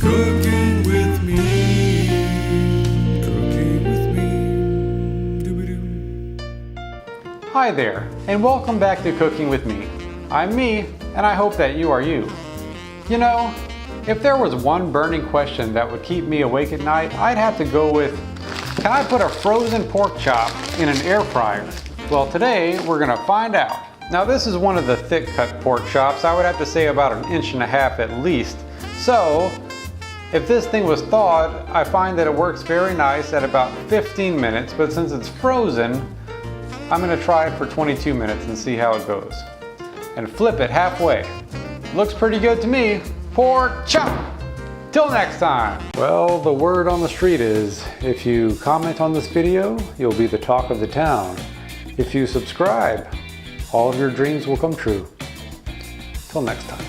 Cooking with me. Cooking with me. Doo-ba-doo. Hi there, and welcome back to Cooking with Me. I'm me, and I hope that you are you. You know, if there was one burning question that would keep me awake at night, I'd have to go with, can I put a frozen pork chop in an air fryer? Well, today we're gonna find out. Now this is one of the thick cut pork chops. I would have to say about 1.5 inches at least. So, if this thing was thawed, I find that it works very nice at about 15 minutes, but since it's frozen, I'm gonna try it for 22 minutes and see how it goes. And flip it halfway. Looks pretty good to me. Pork chop! Till next time. Well, the word on the street is, if you comment on this video, you'll be the talk of the town. If you subscribe, all of your dreams will come true. Till next time.